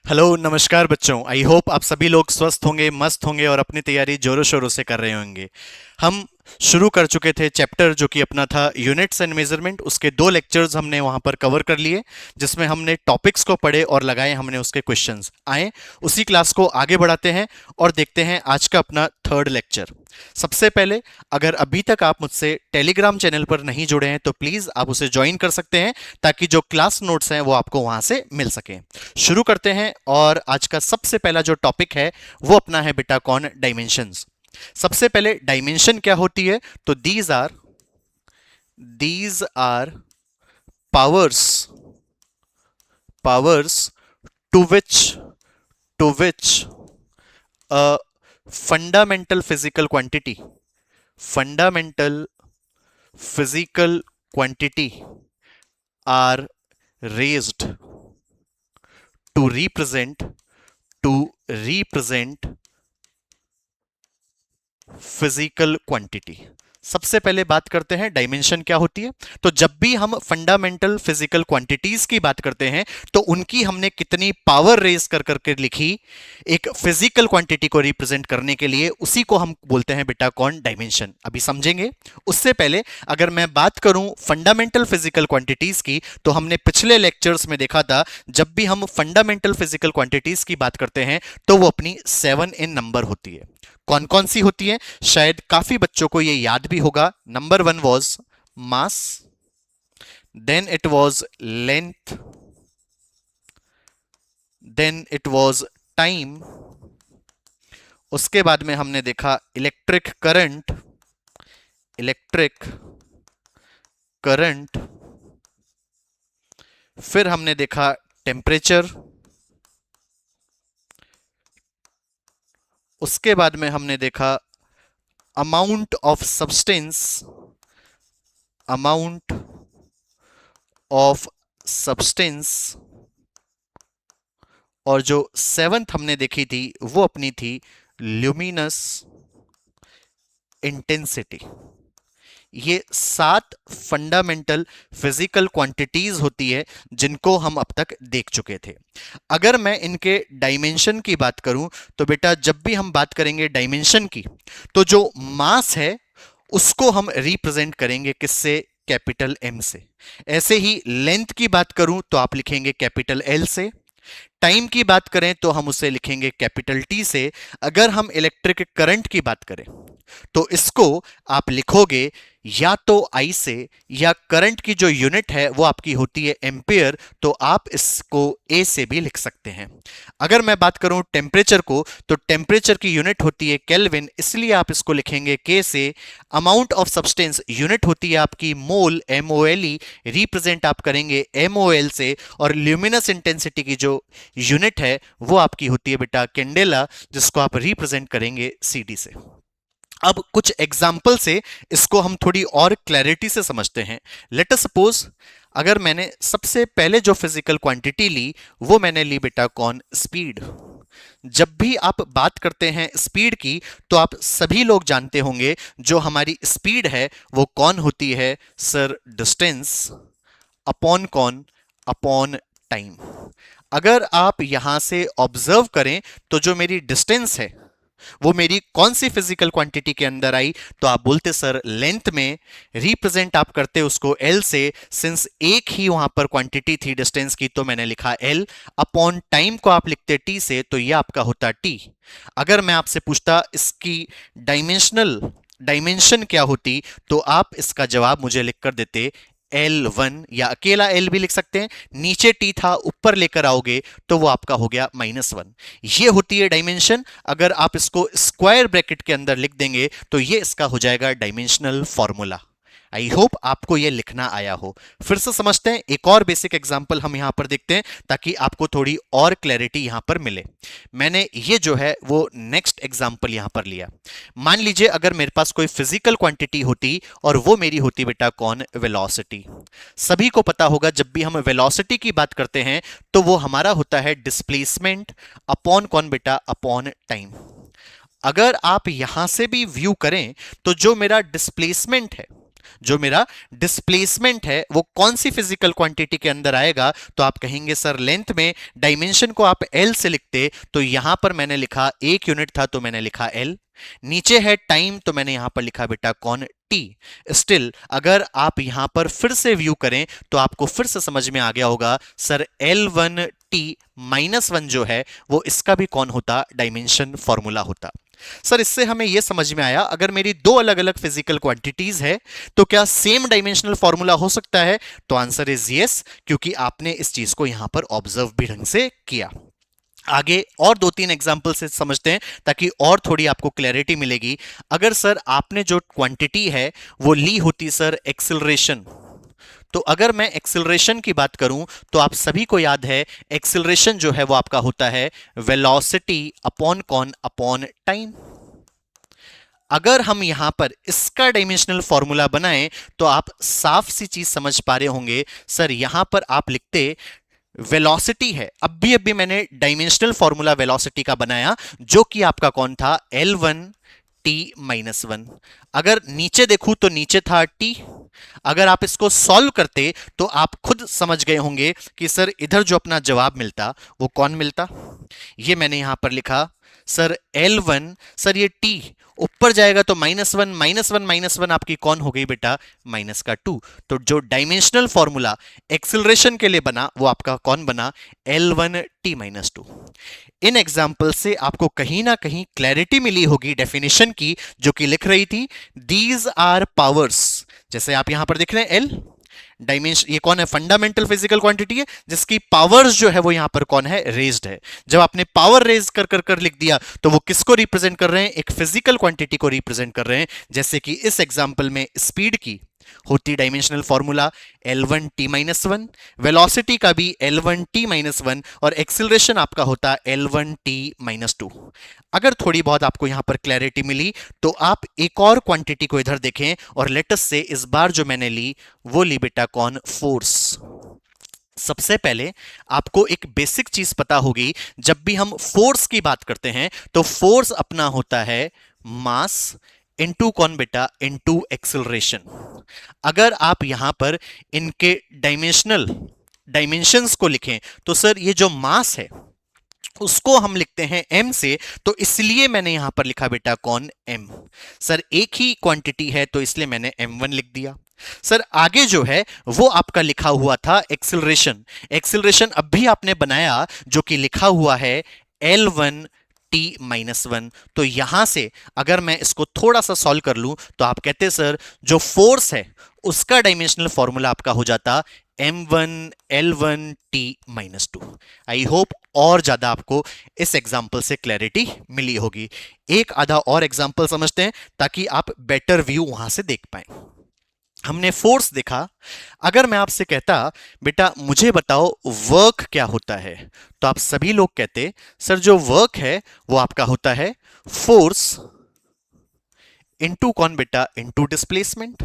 Hello नमस्कार बच्चों। I hope आप सभी लोग स्वस्थ होंगे, मस्त होंगे और अपनी तैयारी जोरों शोरों से कर रहे होंगे। हम शुरू कर चुके थे चैप्टर जो कि अपना था यूनिट्स एंड मेजरमेंट। उसके 2 लेक्चर्स हमने वहां पर कवर कर लिए, जिसमें हमने टॉपिक्स को पढ़े और लगाए हमने उसके क्वेश्चंस। आए उसी क्लास को आगे बढ़ाते हैं और देखते हैं आज का अपना 3rd लेक्चर। सबसे पहले, अगर अभी तक आप मुझसे टेलीग्राम चैनल पर नहीं जुड़े हैं तो प्लीज आप उसे ज्वाइन कर सकते हैं, ताकि जो क्लास नोट्स हैं वो आपको वहां से मिल सके। शुरू करते हैं और आज का सबसे पहला जो टॉपिक है वो अपना है बेटा कौन डायमेंशंस। सबसे पहले डायमेंशन क्या होती है, तो these are powers powers to which to which a fundamental physical quantity fundamental physical quantity are raised to represent physical quantity. सबसे पहले बात करते हैं डायमेंशन क्या होती है। तो जब भी हम फंडामेंटल फिजिकल क्वांटिटीज की बात करते हैं तो उनकी हमने कितनी पावर रेज कर करके लिखी एक फिजिकल क्वांटिटी को रिप्रेजेंट करने के लिए, उसी को हम बोलते हैं बेटा कौन डायमेंशन। अभी समझेंगे। उससे पहले अगर मैं बात करूं फंडामेंटल फिजिकल क्वांटिटीज की, तो हमने पिछले लेक्चर्स में देखा था जब भी हम फंडामेंटल फिजिकल क्वांटिटीज की बात करते हैं तो वो अपनी 7 इन नंबर होती है। कौन कौन सी होती है, शायद काफी बच्चों को ये याद भी होगा। Number 1 was mass, then it was length, then it was time. उसके बाद में हमने देखा इलेक्ट्रिक करंट। फिर हमने देखा टेम्परेचर। उसके बाद में हमने देखा अमाउंट ऑफ सब्सटेंस। और जो 7th हमने देखी थी वो अपनी थी ल्यूमिनस इंटेंसिटी। ये 7 फंडामेंटल फिजिकल क्वांटिटीज होती है जिनको हम अब तक देख चुके थे। अगर मैं इनके डायमेंशन की बात करूं तो बेटा जब भी हम बात करेंगे डायमेंशन की, तो जो मास है उसको हम रिप्रेजेंट करेंगे किससे, कैपिटल एम से। ऐसे ही लेंथ की बात करूं तो आप लिखेंगे कैपिटल एल से। टाइम की बात करें तो हम उसे लिखेंगे कैपिटल टी से। अगर हम इलेक्ट्रिक करंट की बात करें तो इसको आप लिखोगे या तो आई से, या करंट की जो यूनिट है वो आपकी होती है एम्पियर, तो आप इसको ए से भी लिख सकते हैं। अगर मैं बात करूं टेम्परेचर को, तो टेम्परेचर की यूनिट होती है केल्विन, इसलिए आप इसको लिखेंगे के से। अमाउंट ऑफ सब्सटेंस यूनिट होती है आपकी मोल, एमओएलई, रिप्रेजेंट आप करेंगे एमओएल से। और ल्यूमिनस इंटेंसिटी की जो यूनिट है वो आपकी होती है बेटा कैंडेला, जिसको आप रिप्रेजेंट करेंगे सीडी से। अब कुछ एग्जाम्पल से इसको हम थोड़ी और क्लैरिटी से समझते हैं। लेट अस सपोज, अगर मैंने सबसे पहले जो फिजिकल क्वांटिटी ली वो मैंने ली बेटा कौन, स्पीड। जब भी आप बात करते हैं स्पीड की तो आप सभी लोग जानते होंगे जो हमारी स्पीड है वो कौन होती है, सर डिस्टेंस अपॉन कौन, अपॉन टाइम। अगर आप यहां से ऑब्जर्व करें तो जो मेरी डिस्टेंस है वो मेरी कौन सी फिजिकल क्वांटिटी के अंदर आई, तो आप बोलते सर लेंथ में। रिप्रेजेंट आप करते उसको एल से, सिंस एक ही वहां पर क्वांटिटी थी डिस्टेंस की तो मैंने लिखा एल। अपॉन टाइम को आप लिखते टी से, तो यह आपका होता टी। अगर मैं आपसे पूछता इसकी डायमेंशन क्या होती, तो आप इसका जवाब मुझे लिख कर देते L1, या अकेला L भी लिख सकते हैं। नीचे T था, ऊपर लेकर आओगे तो वो आपका हो गया -1। ये होती है डायमेंशन। अगर आप इसको स्क्वायर ब्रैकेट के अंदर लिख देंगे तो ये इसका हो जाएगा डायमेंशनल फॉर्मूला। आई होप आपको ये लिखना आया हो। फिर से समझते हैं, एक और बेसिक एग्जांपल हम यहां पर देखते हैं ताकि आपको थोड़ी और क्लैरिटी यहां पर मिले। मैंने ये जो है वो नेक्स्ट एग्जांपल यहां पर लिया। मान लीजिए अगर मेरे पास कोई फिजिकल क्वांटिटी होती और वो मेरी होती बेटा कौन, वेलोसिटी। सभी को पता होगा जब भी हम वेलोसिटी की बात करते हैं तो वो हमारा होता है डिस्प्लेसमेंट अपॉन कौन बेटा, अपॉन टाइम। अगर आप यहां से भी व्यू करें तो जो मेरा डिस्प्लेसमेंट है जो मेरा डिस्प्लेसमेंट है वो कौन सी फिजिकल क्वांटिटी के अंदर आएगा, तो आप कहेंगे सर लेंथ में डायमेंशन को आप एल से लिखते, तो यहां पर मैंने लिखा 1 यूनिट था तो मैंने लिखा एल, नीचे है टाइम तो मैंने यहां पर लिखा बेटा कौन टी। स्टिल अगर आप यहां पर फिर से व्यू करें तो आपको फिर से समझ में आ गया होगा सर L1T-1 जो है वो इसका भी कौन होता, डायमेंशन फॉर्मूला होता। सर इससे हमें यह समझ में आया अगर मेरी दो अलग अलग फिजिकल क्वांटिटीज है तो क्या सेम डायमेंशनल फॉर्मूला हो सकता है, तो आंसर इज यस, क्योंकि आपने इस चीज को यहां पर ऑब्जर्व भी ढंग से किया। आगे और दो तीन एग्जाम्पल से समझते हैं ताकि और थोड़ी आपको क्लैरिटी मिलेगी। अगर सर आपने जो क्वांटिटी है वो ली होती सर एक्सिलरेशन, तो अगर मैं एक्सिलरेशन की बात करूं तो आप सभी को याद है एक्सिलरेशन जो है वो आपका होता है वेलोसिटी अपॉन कौन, अपॉन टाइम। अगर हम यहां पर इसका डायमेंशनल फॉर्मूला बनाएं तो आप साफ सी चीज समझ पा रहे होंगे, सर यहां पर आप लिखते वेलोसिटी है, अभी अभी मैंने डायमेंशनल फॉर्मूला वेलोसिटी का बनाया जो कि आपका कौन था, L1T-1। अगर नीचे देखूं तो नीचे था T। अगर आप इसको सॉल्व करते तो आप खुद समझ गए होंगे कि सर इधर जो अपना जवाब मिलता वो कौन मिलता, ये मैंने यहां पर लिखा सर L1, सर ये T ऊपर जाएगा तो -1, -1 आपकी कौन हो गई बेटा, -2। तो जो डायमेंशनल फॉर्मूला एक्सिलरेशन के लिए बना वो आपका कौन बना, L1T-2। इन एग्जाम्पल से आपको कहीं ना कहीं क्लैरिटी मिली होगी डेफिनेशन की जो कि लिख रही थी दीज आर पावर्स। जैसे आप यहां पर देख रहे हैं एल डायमेंशन, ये कौन है, फंडामेंटल फिजिकल क्वांटिटी है जिसकी पावर्स जो है वो यहां पर कौन है, रेज्ड है। जब आपने पावर रेज कर कर कर लिख दिया तो वो किसको रिप्रेजेंट कर रहे हैं, एक फिजिकल क्वांटिटी को रिप्रेजेंट कर रहे हैं। जैसे कि इस एग्जांपल में स्पीड की होती डायमेंशनल फॉर्मूला L1T-1, वेलोसिटी का भी L1T-1 और एक्सिलरेशन आपका होता L1T-2। अगर थोड़ी बहुत आपको यहां पर क्लैरिटी मिली तो आप एक और क्वांटिटी को इधर देखें और लेटस से इस बार जो मैंने ली वो ली बेटा कौन, फोर्स। सबसे पहले आपको एक बेसिक चीज पता होगी, जब भी हम फोर्स की बात करते हैं तो फोर्स अपना होता है मास इनटू कौन बेटा, इनटू एक्सिलरेशन। अगर आप यहां पर इनके डायमेंशंस को लिखें तो सर ये जो मास है उसको हम लिखते हैं m से, तो इसलिए मैंने यहां पर लिखा बेटा कौन, m। सर एक ही क्वांटिटी है तो इसलिए मैंने m1 लिख दिया। सर आगे जो है वो आपका लिखा हुआ था एक्सिलरेशन, एक्सिलरेशन अब भी आपने बनाया जो कि लिखा हुआ है L1T-1। तो यहां से अगर मैं इसको थोड़ा सा सॉल्व कर लूं तो आप कहते सर जो फोर्स है उसका डायमेंशनल फॉर्मूला आपका हो जाता M1L1T-2। आई होप और ज्यादा आपको इस एग्जाम्पल से क्लैरिटी मिली होगी। एक आधा और एग्जाम्पल समझते हैं ताकि आप बेटर व्यू वहां से देख पाए। हमने फोर्स देखा, अगर मैं आपसे कहता बेटा मुझे बताओ वर्क क्या होता है, तो आप सभी लोग कहते सर जो वर्क है वो आपका होता है फोर्स इनटू कौन बेटा, इनटू डिस्प्लेसमेंट।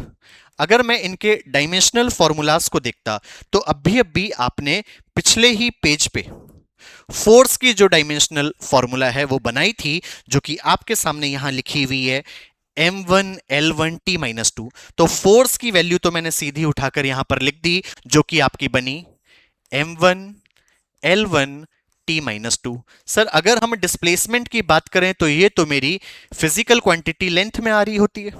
अगर मैं इनके डायमेंशनल फॉर्मूलाज को देखता तो अभी आपने पिछले ही पेज पे फोर्स की जो डायमेंशनल फॉर्मूला है वो बनाई थी जो कि आपके सामने यहां लिखी हुई है M1L1T-2। तो फोर्स की वैल्यू तो मैंने सीधी उठाकर यहां पर लिख दी जो कि आपकी बनी M1L1T-2। सर अगर हम डिस्प्लेसमेंट की बात करें तो ये तो मेरी फिजिकल क्वांटिटी लेंथ में आ रही होती है,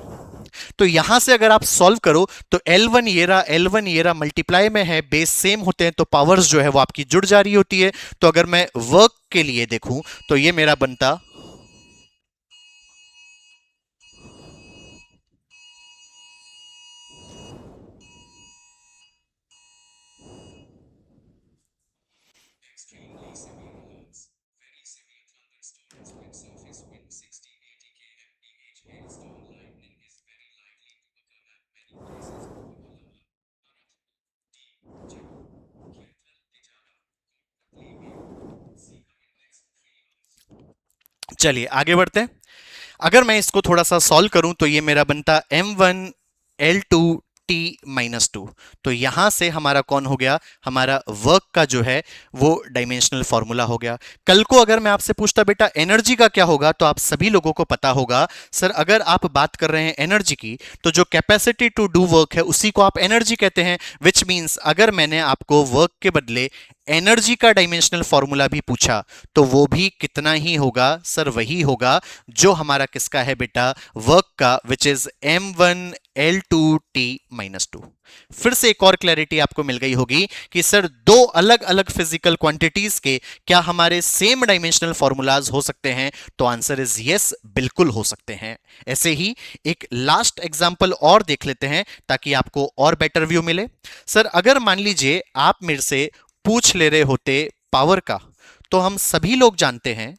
तो यहां से अगर आप सॉल्व करो तो L1 ये रहा मल्टीप्लाई में है, बेस सेम होते हैं तो पावर्स जो है वो आपकी जुड़ जा रही होती है। तो अगर मैं वर्क के लिए देखूं तो ये मेरा बनता चलिए आगे बढ़ते हैं। अगर मैं इसको थोड़ा सा सॉल्व करूं तो ये मेरा बनता M1L2 T-2। तो यहां से हमारा कौन हो गया, हमारा वर्क का जो है वो डायमेंशनल फॉर्मूला हो गया। कल को अगर मैं आपसे पूछता बेटा एनर्जी का क्या होगा, तो आप सभी लोगों को पता होगा सर, अगर आप बात कर रहे हैं एनर्जी की, तो जो कैपेसिटी टू डू वर्क है उसी को आप एनर्जी कहते हैं। विच मींस अगर मैंने आपको वर्क के बदले एनर्जी का डायमेंशनल फॉर्मूला भी पूछा, तो वो भी कितना ही होगा सर, वही होगा जो हमारा किसका है बेटा, वर्क का, विच इज m1L2T-2। फिर से एक और क्लैरिटी आपको मिल गई होगी कि सर दो अलग अलग फिजिकल क्वांटिटीज के क्या हमारे सेम डायमेंशनल फॉर्मूलाज हो सकते हैं, तो आंसर इज यस, बिल्कुल हो सकते हैं। ऐसे ही एक लास्ट एग्जांपल और देख लेते हैं ताकि आपको और बेटर व्यू मिले। सर अगर मान लीजिए आप मेरे से पूछ ले रहे होते पावर का, तो हम सभी लोग जानते हैं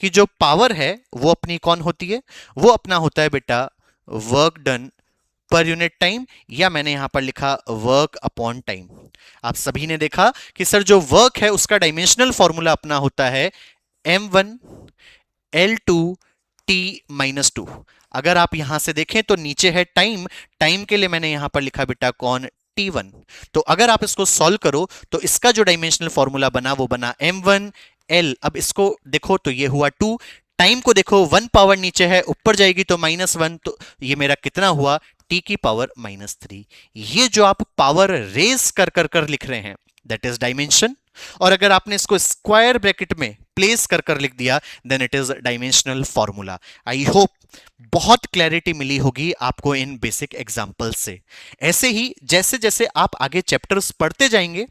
कि जो पावर है वो अपनी कौन होती है, वो अपना होता है बेटा वर्क डन पर यूनिट टाइम, या मैंने यहां पर लिखा वर्क अपॉन टाइम। आप सभी ने देखा कि सर जो वर्क है उसका डायमेंशनल फॉर्मूला अपना होता है m1L2T-2। अगर आप यहां से देखें तो नीचे है टाइम, टाइम के लिए मैंने यहां पर लिखा बेटा कौन, T1। तो अगर आप इसको सॉल्व करो तो इसका जो डायमेंशनल फॉर्मूला बना वो बना m1L। अब इसको देखो तो ये हुआ 2, टाइम को देखो 1 पावर नीचे है, ऊपर जाएगी तो -1, तो ये मेरा कितना हुआ, t की पावर -3। ये जो आप पावर रेस कर कर कर लिख रहे हैं दैट इज डायमेंशन, और अगर आपने इसको स्क्वायर ब्रैकेट में प्लेस कर कर लिख दिया then it is dimensional formula. I hope बहुत क्लैरिटी मिली होगी आपको इन बेसिक एग्जांपल से। ऐसे ही जैसे जैसे आप आगे चैप्टर्स पढ़ते जाएंगे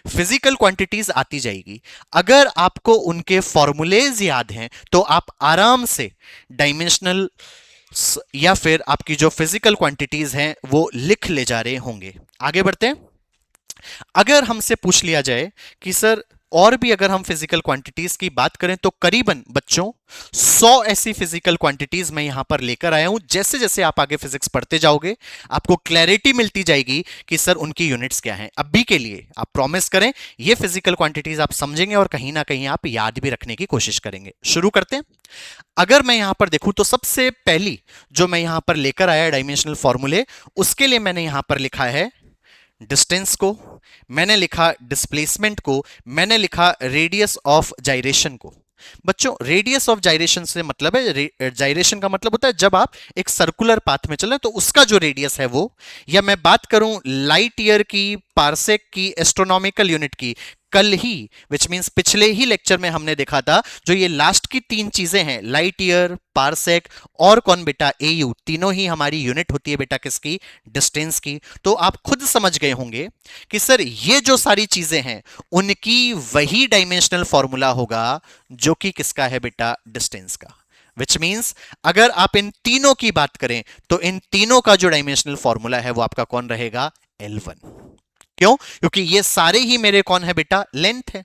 फिजिकल क्वांटिटीज आती जाएगी, अगर आपको उनके फॉर्मूलेज याद हैं तो आप आराम से डायमेंशनल या फिर आपकी जो फिजिकल क्वांटिटीज हैं वो लिख ले जा रहे होंगे। आगे बढ़ते हैं। अगर हमसे पूछ लिया जाए कि सर और भी अगर हम फिजिकल क्वांटिटीज की बात करें, तो करीबन बच्चों 100 ऐसी फिजिकल क्वांटिटीज मैं यहां पर लेकर आया हूं। जैसे जैसे आप आगे फिजिक्स पढ़ते जाओगे आपको क्लैरिटी मिलती जाएगी कि सर उनकी यूनिट्स क्या हैं। अभी के लिए आप प्रॉमिस करें ये फिजिकल क्वांटिटीज आप समझेंगे और कहीं ना कहीं आप याद भी रखने की कोशिश करेंगे। शुरू करते हैं। अगर मैं यहां पर देखूं तो सबसे पहली जो मैं यहां पर लेकर आया डायमेंशनल फॉर्मूले, उसके लिए मैंने यहां पर लिखा है डिस्टेंस को, मैंने लिखा डिस्प्लेसमेंट को, मैंने लिखा रेडियस ऑफ जाइरेशन को। बच्चों रेडियस ऑफ जाइरेशन से मतलब है, जाइरेशन का मतलब होता है जब आप एक सर्कुलर पाथ में चले तो उसका जो रेडियस है वो, या मैं बात करूं लाइट ईयर की, पार्सेक की, एस्ट्रोनॉमिकल यूनिट की, कल ही विच मींस पिछले ही लेक्चर में हमने देखा था जो ये लास्ट की तीन चीजें हैं, लाइट ईयर, पार्सेक और कौन बेटा, एयू, तीनों ही हमारी यूनिट होती है बेटा किसकी, डिस्टेंस की। तो आप खुद समझ गए होंगे कि सर ये जो सारी चीजें हैं उनकी वही डायमेंशनल फॉर्मूला होगा जो कि किसका है बेटा, डिस्टेंस का। विच मींस अगर आप इन तीनों की बात करें तो इन तीनों का जो डायमेंशनल फॉर्मूला है वो आपका कौन रहेगा, L1। क्यों, क्योंकि ये सारे ही मेरे कौन है बेटा, लेंथ है।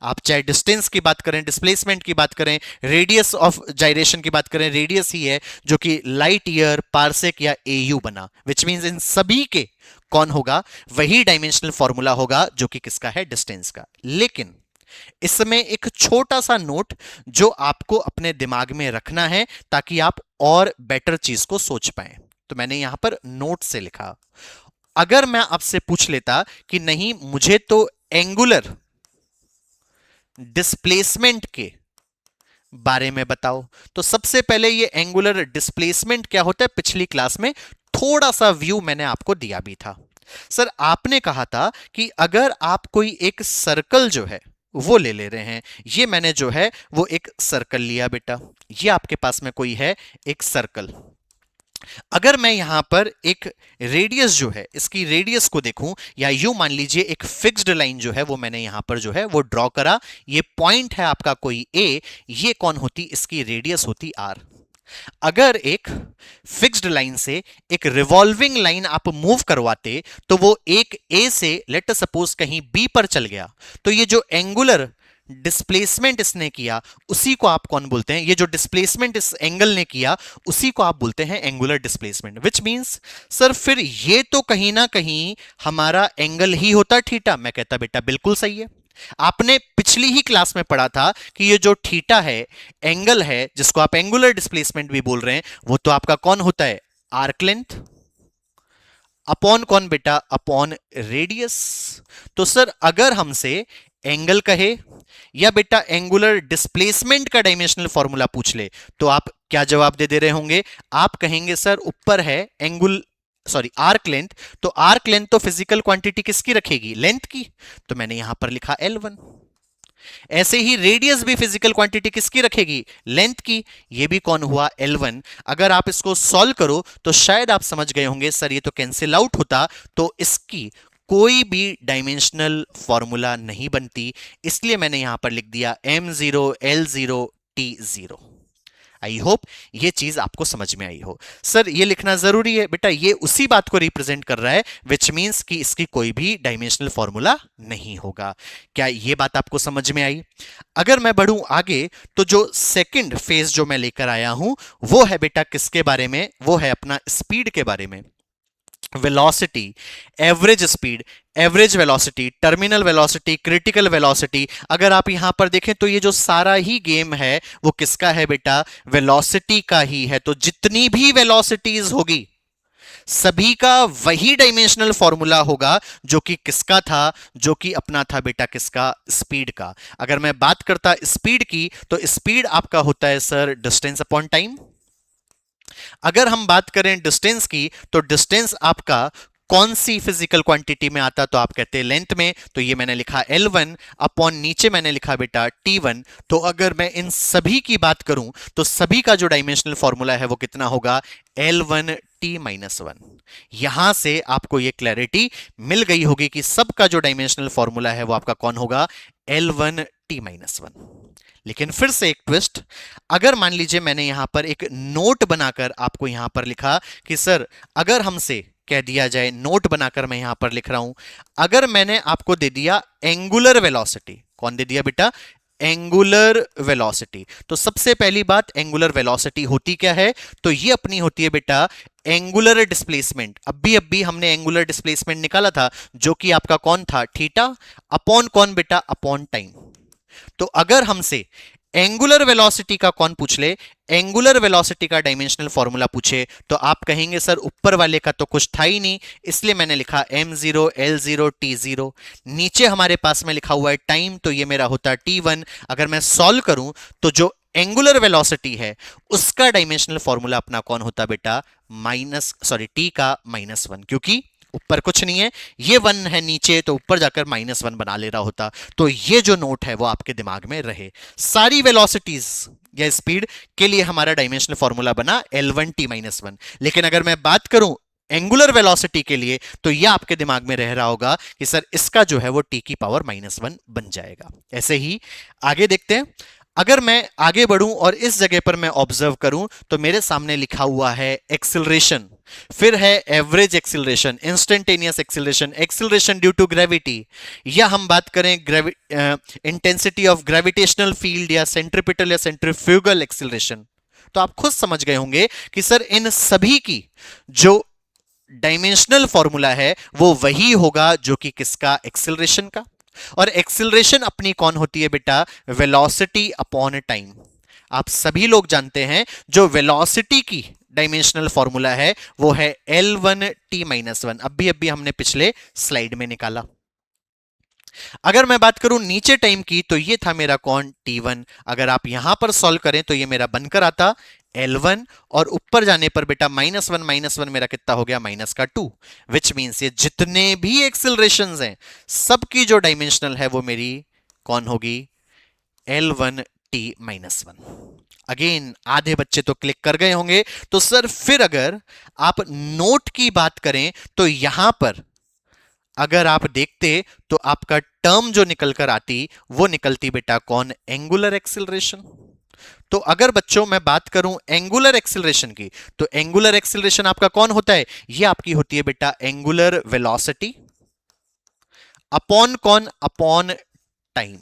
आप चाहे डिस्टेंस की बात करें, डिस्प्लेसमेंट की बात करें, रेडियस ऑफ जाइरेशन की बात करें, रेडियस ही है जो कि लाइट ईयर, पार्सेक या एयू बना। विच मींस इन सभी के कौन होगा, वही डायमेंशनल फॉर्मूला होगा जो कि किसका है, डिस्टेंस का। लेकिन इसमें एक छोटा सा नोट जो आपको अपने दिमाग में रखना है ताकि आप और बेटर चीज को सोच पाए, तो मैंने यहां पर नोट से लिखा। अगर मैं आपसे पूछ लेता कि नहीं मुझे तो एंगुलर डिस्प्लेसमेंट के बारे में बताओ, तो सबसे पहले ये एंगुलर डिस्प्लेसमेंट क्या होता है पिछली क्लास में थोड़ा सा व्यू मैंने आपको दिया भी था। सर आपने कहा था कि अगर आप कोई एक सर्कल जो है वो ले रहे हैं, ये मैंने जो है वो एक सर्कल लिया बेटा, ये आपके पास में कोई है एक सर्कल। अगर मैं यहां पर एक रेडियस जो है इसकी रेडियस को देखूं, या यूं मान लीजिए एक फिक्स्ड लाइन जो है वो मैंने यहां पर जो है वो ड्रॉ करा, ये पॉइंट है आपका कोई ए, ये कौन होती, इसकी रेडियस होती आर। अगर एक फिक्स्ड लाइन से एक रिवॉल्विंग लाइन आप मूव करवाते तो वो एक ए से लेट सपोज कहीं बी पर चल गया, तो ये जो एंगुलर डिस्प्लेसमेंट इसने किया उसी को आप कौन बोलते हैं, ये जो डिस्प्लेसमेंट इस एंगल ने किया उसी को आप बोलते हैं angular displacement. Which means sir फिर ये तो कहीं ना कहीं हमारा एंगल ही होता थीटा। मैं कहता बेटा बिल्कुल सही है, आपने पिछली ही क्लास में पढ़ा था कि ये जो थीटा है एंगल है जिसको आप एंगुलर डिस्प्लेसमेंट भी बोल रहे हैं, वो तो आपका कौन होता है, आर्क लेंथ। अपॉन कौन बेटा, अपॉन रेडियस। तो सर अगर हमसे एंगल कहे या बेटा एंगुलर डिस्प्लेसमेंट का डायमेंशनल फॉर्मूला पूछ ले तो आप क्या जवाब दे रहे होंगे? आप कहेंगे सर ऊपर है आर्क लेंथ, तो आर्क लेंथ तो फिजिकल क्वांटिटी किसकी रखेगी? लेंथ की। तो मैंने यहां पर लिखा L1। ऐसे ही रेडियस भी फिजिकल क्वांटिटी किसकी रखेगी? लेंथ की। ये भी कौन हुआ? L1। अगर आप इसको सॉल्व करो तो शायद आप समझ गए होंगे सर ये तो कैंसिल आउट होता, तो इसकी कोई भी डायमेंशनल फॉर्मूला नहीं बनती, इसलिए मैंने यहां पर लिख दिया M0 L0 T0। I hope ये चीज आपको समझ में आई हो। सर ये लिखना जरूरी है बेटा, ये उसी बात को रिप्रेजेंट कर रहा है, विच मींस कि इसकी कोई भी डायमेंशनल फॉर्मूला नहीं होगा। क्या ये बात आपको समझ में आई? अगर मैं बढ़ूं आगे तो जो सेकंड फेज जो मैं लेकर आया हूं वो है बेटा किसके बारे में? वो है अपना स्पीड के बारे में। Velocity, average speed, average velocity, terminal velocity, critical velocity. अगर आप यहां पर देखें तो ये जो सारा ही गेम है वो किसका है बेटा? वेलोसिटी का ही है। तो जितनी भी वेलोसिटीज होगी सभी का वही डायमेंशनल फॉर्मूला होगा जो कि किसका था? जो कि अपना था बेटा किसका? स्पीड का। अगर मैं बात करता स्पीड की तो स्पीड आपका होता है सर डिस्टेंस अपॉन टाइम। अगर हम बात करें डिस्टेंस की तो डिस्टेंस आपका कौन सी फिजिकल क्वांटिटी में आता? तो आप कहते हैं लेंथ में, तो ये मैंने लिखा L1 अपॉन नीचे मैंने लिखा बेटा T1। तो अगर मैं इन सभी की बात करूं तो सभी का जो डायमेंशनल फॉर्मूला है वो कितना होगा? L1 T-1। यहां से आपको ये क्लैरिटी मिल गई होगी कि सबका जो डायमेंशनल फॉर्मूला है वो आपका कौन होगा? L1 T-1। लेकिन फिर से एक ट्विस्ट, अगर मान लीजिए मैंने यहां पर एक नोट बनाकर आपको यहां पर लिखा कि सर अगर हमसे कह दिया जाए, नोट बनाकर मैं यहां पर लिख रहा हूं, अगर मैंने आपको दे दिया एंगुलर वेलोसिटी, कौन दे दिया बेटा? Angular velocity. तो सबसे पहली बात, एंगुलर वेलोसिटी होती क्या है? तो ये अपनी होती है बेटा एंगुलर डिस्प्लेसमेंट। अभी हमने एंगुलर डिस्प्लेसमेंट निकाला था जो कि आपका कौन था? थीटा अपॉन कौन बेटा? Upon time. तो अगर हमसे एंगुलर वेलोसिटी का कौन पूछ ले, एंगुलर वेलोसिटी का डायमेंशनल फॉर्मूला पूछे, तो आप कहेंगे सर ऊपर वाले का तो कुछ था ही नहीं, इसलिए मैंने लिखा M0 L0 T0। नीचे हमारे पास में लिखा हुआ है टाइम, तो ये मेरा होता है T1। अगर मैं सॉल्व करूं तो जो एंगुलर वेलोसिटी है उसका डायमेंशनल फॉर्मूला अपना कौन होता बेटा? टी का -1, क्योंकि ऊपर कुछ नहीं है, ये 1 है नीचे, तो ऊपर जाकर -1 बना ले रहा होता। तो ये जो नोट है वो आपके दिमाग में रहे। सारी वेलोसिटीज या स्पीड के लिए हमारा डायमेंशनल फॉर्मूला बना L1 T-1। लेकिन अगर मैं बात करूं एंगुलर वेलोसिटी के लिए तो यह आपके दिमाग में रह रहा होगा कि सर इसका जो है वो T⁻⁻1 बन जाएगा। ऐसे ही आगे देखते हैं। अगर मैं आगे बढ़ूं और इस जगह पर मैं ऑब्जर्व करूं तो मेरे सामने लिखा हुआ है एक्सिलरेशन, फिर है average acceleration, instantaneous acceleration, acceleration due to gravity, या हम बात करें इंटेंसिटी ऑफ ग्रेविटेशनल फील्ड या सेंट्रीपिटल या सेंट्रीफ्यूगल एक्सिलरेशन। तो आप खुद समझ गए होंगे कि सर इन सभी की जो डायमेंशनल फॉर्मूला है वो वही होगा जो कि किसका? एक्सिलरेशन का। और एक्सिलरेशन अपनी कौन होती है बेटा? Velocity upon time. आप सभी लोग जानते हैं जो वेलोसिटी की डायमेंशनल फॉर्मूला है वो है L1 T-1। अभी हमने पिछले स्लाइड में निकाला। अगर मैं बात करूं नीचे टाइम की तो ये था मेरा कौन? T1। अगर आप यहां पर सॉल्व करें तो ये मेरा बनकर आता L1, और ऊपर जाने पर बेटा -1 मेरा कितना हो गया? -2। विच मीन्स ये जितने भी एक्सिलरेशंस हैं सबकी जो डायमेंशनल है वो मेरी कौन होगी? L1 T-1। अगेन आधे बच्चे तो क्लिक कर गए होंगे। तो सर फिर अगर आप नोट की बात करें तो यहां पर अगर आप देखते तो आपका टर्म जो निकल कर आती वो निकलती बेटा कौन? Angular acceleration. तो अगर बच्चों मैं बात करूं एंगुलर एक्सिलरेशन की तो एंगुलर एक्सिलरेशन आपका कौन होता है? ये आपकी होती है बेटा एंगुलर वेलोसिटी अपॉन कौन? Upon time.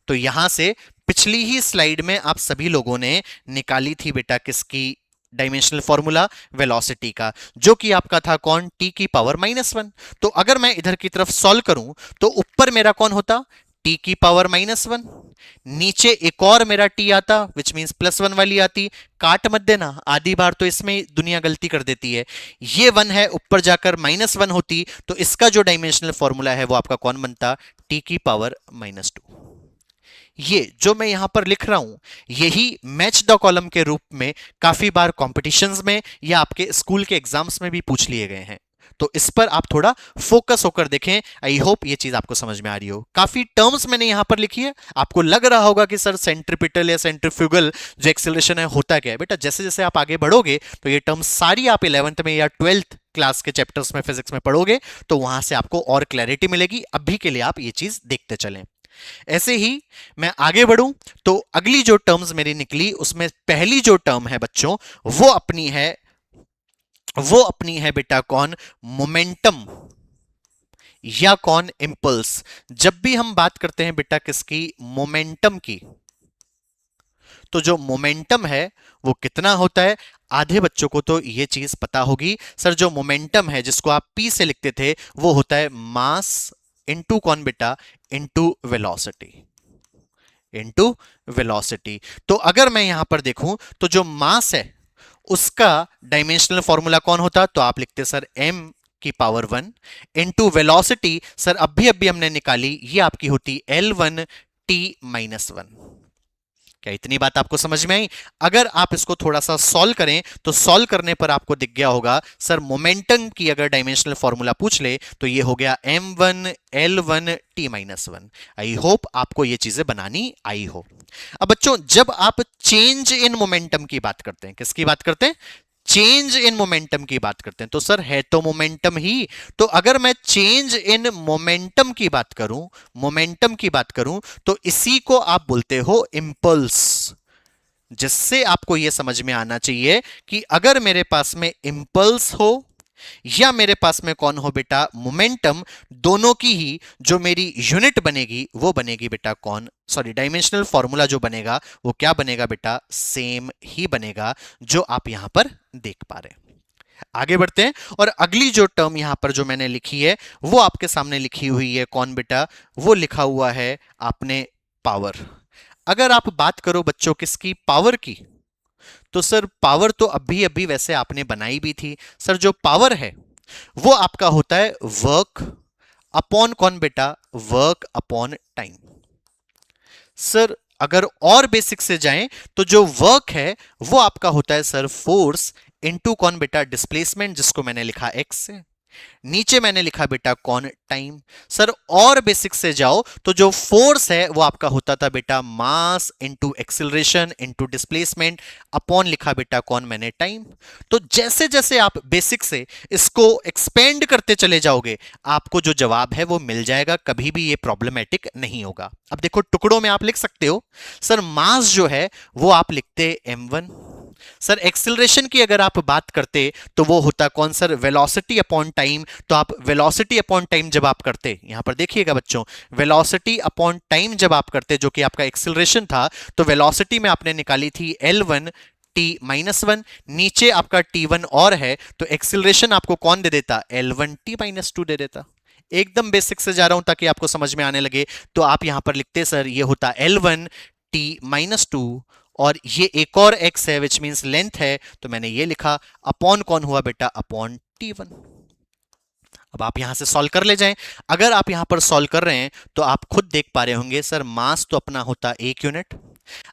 तो यहां से पिछली ही स्लाइड में आप सभी लोगों ने निकाली थी बेटा किसकी डायमेंशनल फॉर्मूला? वेलोसिटी का, जो कि आपका था कौन? T⁻⁻1। तो अगर मैं इधर की तरफ सॉल्व करूं तो ऊपर मेरा कौन होता? टी की पावर -1, नीचे एक और मेरा टी आता विच मींस +1 वाली आती, काट मत देना, आधी बार तो इसमें दुनिया गलती कर देती है। ये 1 है, ऊपर जाकर -1 होती, तो इसका जो डायमेंशनल फॉर्मूला है वो आपका कौन बनता, टी की पावर -2। ये जो मैं यहां पर लिख रहा हूं, यही मैच द कॉलम के रूप में काफी बार कॉम्पिटिशन्स में या आपके स्कूल के एग्जाम्स में भी पूछ लिए गए हैं। तो इस पर आप थोड़ा फोकस होकर देखें। आई होप ये चीज आपको समझ में आ रही हो। काफी टर्म्स मैंने यहां पर लिखी है, आपको लग रहा होगा कि सर सेंट्रिपिटल या सेंट्रीफ्यूगल जो एक्सेलरेशन है होता क्या है। बेटा जैसे जैसे आप आगे बढ़ोगे तो ये टर्म्स सारी आप 11th में या 12th क्लास के चैप्टर्स में फिजिक्स में पढ़ोगे, तो वहां से आपको और क्लैरिटी मिलेगी। अभी के लिए आप ये चीज देखते चलें। ऐसे ही मैं आगे बढ़ूं तो अगली जो टर्म्स मेरी निकली उसमें पहली जो टर्म है बच्चों, वो अपनी है बेटा कौन, मोमेंटम या कौन, इंपल्स। जब भी हम बात करते हैं बेटा किसकी, मोमेंटम की, तो जो मोमेंटम है वो कितना होता है। आधे बच्चों को तो ये चीज पता होगी, सर जो मोमेंटम है जिसको आप पी से लिखते थे वो होता है मास इनटू कौन बेटा, इनटू वेलोसिटी, इनटू वेलोसिटी। तो अगर मैं यहां पर देखूं तो जो मास है उसका डायमेंशनल फॉर्मूला कौन होता, तो आप लिखते सर m की पावर 1 इनटू वेलोसिटी, सर अभी अभी हमने निकाली, ये आपकी होती L1 t -1। क्या इतनी बात आपको समझ में आई। अगर आप इसको थोड़ा सा सॉल्व करें तो सॉल्व करने पर आपको दिख गया होगा सर मोमेंटम की अगर डायमेंशनल फॉर्मूला पूछ ले तो ये हो गया m1 L1 t -1। I hope आपको ये चीजें बनानी आई हो। अब बच्चों जब आप चेंज इन मोमेंटम की बात करते हैं, किसकी बात करते हैं, चेंज इन मोमेंटम की बात करते हैं, तो सर है तो मोमेंटम ही। तो अगर मैं चेंज इन मोमेंटम की बात करूं, मोमेंटम की बात करूं, तो इसी को आप बोलते हो इंपल्स। जिससे आपको यह समझ में आना चाहिए कि अगर मेरे पास में इंपल्स हो या मेरे पास में कौन हो बेटा, मोमेंटम, दोनों की ही जो मेरी यूनिट बनेगी वो बनेगी बेटा कौन, सॉरी डायमेंशनल फॉर्मूला जो बनेगा वो क्या बनेगा बेटा, सेम ही बनेगा जो आप यहां पर देख पा रहे हैं। आगे बढ़ते हैं और अगली जो टर्म यहां पर जो मैंने लिखी है वो आपके सामने लिखी हुई है कौन बेटा, वो लिखा हुआ है आपने पावर। अगर आप बात करो बच्चों किसकी, पावर की, तो सर पावर तो अभी अभी वैसे आपने बनाई भी थी। सर जो पावर है वो आपका होता है वर्क अपॉन कौन बेटा, वर्क अपॉन टाइम। सर अगर और बेसिक से जाएं तो जो वर्क है वो आपका होता है सर फोर्स इनटू कौन बेटा, डिस्प्लेसमेंट, जिसको मैंने लिखा एक्स से, नीचे मैंने लिखा बेटा कौन, टाइम। सर और बेसिक से जाओ तो जो फोर्स है वो आपका होता था बेटा mass into acceleration into displacement upon लिखा बेटा कौन, मैंने टाइम। तो जैसे जैसे आप बेसिक से इसको एक्सपेंड करते चले जाओगे आपको जो जवाब है वो मिल जाएगा, कभी भी ये प्रॉब्लमेटिक नहीं होगा। अब देखो टुकड़ों में आप लिख सकते हो, सर मास जो है वो आप लिखते m1। सर एक्सिलरेशन की अगर आप बात करते तो वो होता कौन सर, वेलोसिटी अपॉन टाइम। तो आप वेलोसिटी अपॉन टाइम जब आप करते, यहां पर देखिएगा बच्चों, वेलोसिटी अपॉन टाइम जब आप करते जो कि आपका एक्सिलरेशन था, तो वेलोसिटी में आपने निकाली थी L1 t -1, नीचे आपका t1 और है तो एक्सिलरेशन आपको कौन दे देता, L1 t -2 दे देता। एकदम बेसिक से जा रहा हूं ताकि आपको समझ में आने लगे। तो आप यहां पर लिखते सर ये होता L1 t -2 और ये एक और x है विच मींस लेंथ है, तो मैंने ये लिखा अपॉन कौन हुआ बेटा, अपॉन t1। अब आप यहां से सॉल्व कर ले जाएं। अगर आप यहां पर सॉल्व कर रहे हैं तो आप खुद देख पा रहे होंगे सर मास तो अपना होता 1 यूनिट,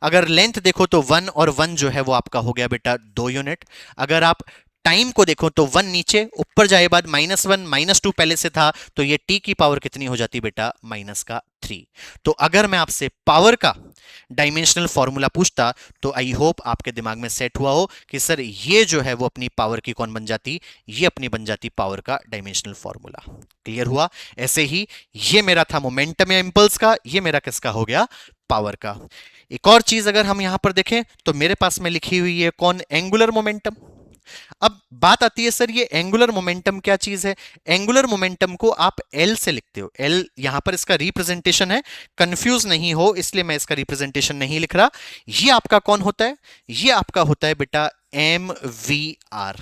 अगर लेंथ देखो तो 1 और 1 जो है वो आपका हो गया बेटा 2 यूनिट, अगर आप टाइम को देखो तो 1 नीचे, ऊपर जाए बाद -1 -2 पहले से था, तो ये t की पावर कितनी हो जाती बेटा, -3। तो अगर मैं आपसे पावर का डायमेंशनल फॉर्मूला पूछता तो आई होप आपके दिमाग में सेट हुआ हो कि सर ये जो है वो अपनी पावर की कौन बन जाती, ये अपनी बन जाती पावर का डायमेंशनल फॉर्मूला। क्लियर हुआ। ऐसे ही ये मेरा था मोमेंटम या इंपल्स का, ये मेरा किसका हो गया, पावर का। एक और चीज अगर हम यहां पर देखें तो मेरे पास में लिखी हुई है कौन, एंगुलर मोमेंटम। अब बात आती है सर ये एंगुलर मोमेंटम क्या चीज है। एंगुलर मोमेंटम को आप एल से लिखते हो, एल यहां पर इसका रिप्रेजेंटेशन है, कंफ्यूज नहीं हो इसलिए मैं इसका रिप्रेजेंटेशन नहीं लिख रहा। ये आपका कौन होता है, ये आपका होता है बेटा M V R.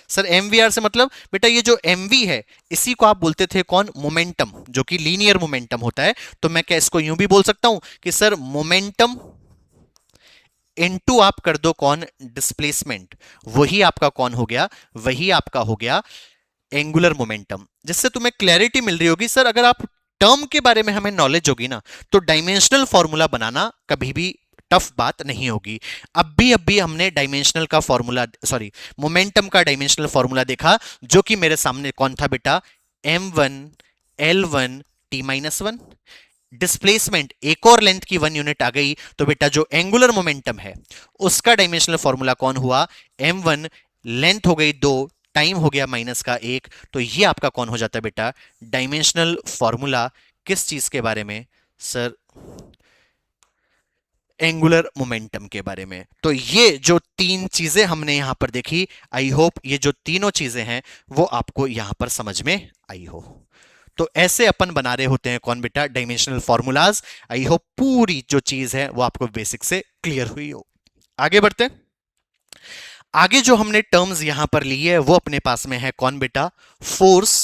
Sir MVR से मतलब बेटा ये जो एमवी है इसी को आप बोलते थे कौन, मोमेंटम, जो कि लीनियर मोमेंटम होता है। तो मैं क्या इसको यूं भी बोल सकता हूं कि सर मोमेंटम इनटू आप कर दो कौन, डिस्प्लेसमेंट, वही आपका कौन हो गया, वही आपका हो गया एंगुलर मोमेंटम। जिससे तुम्हें क्लैरिटी मिल रही होगी सर अगर आप टर्म के बारे में हमें नॉलेज होगी ना तो डायमेंशनल फॉर्मूला बनाना कभी भी टफ बात नहीं होगी। अभी हमने डायमेंशनल का फॉर्मूला, सॉरी मोमेंटम का डायमेंशनल फॉर्मूला देखा, जो कि मेरे सामने कौन था बेटा, m1 l1 t-1। डिस्प्लेसमेंट एक और लेंथ की 1 यूनिट आ गई तो बेटा जो एंगुलर मोमेंटम है उसका डायमेंशनल फॉर्मूला कौन हुआ, m1 लेंथ हो गई 2, टाइम हो गया -1। तो ये आपका कौन हो जाता है बेटा, डायमेंशनल फॉर्मूला किस चीज के बारे में सर, एंगुलर मोमेंटम के बारे में। तो ये जो तीन चीजें हमने यहां पर देखी, आई होप ये जो तीनों चीजें हैं वो आपको यहां पर समझ में आई हो। तो ऐसे अपन बना रहे होते हैं कौन बेटा, डायमेंशनल फॉर्मूलाज। आई होप पूरी जो चीज है वो आपको बेसिक से क्लियर हुई हो। आगे बढ़ते हैं। आगे जो हमने टर्म्स यहां पर ली है वो अपने पास में है कौन बेटा, force,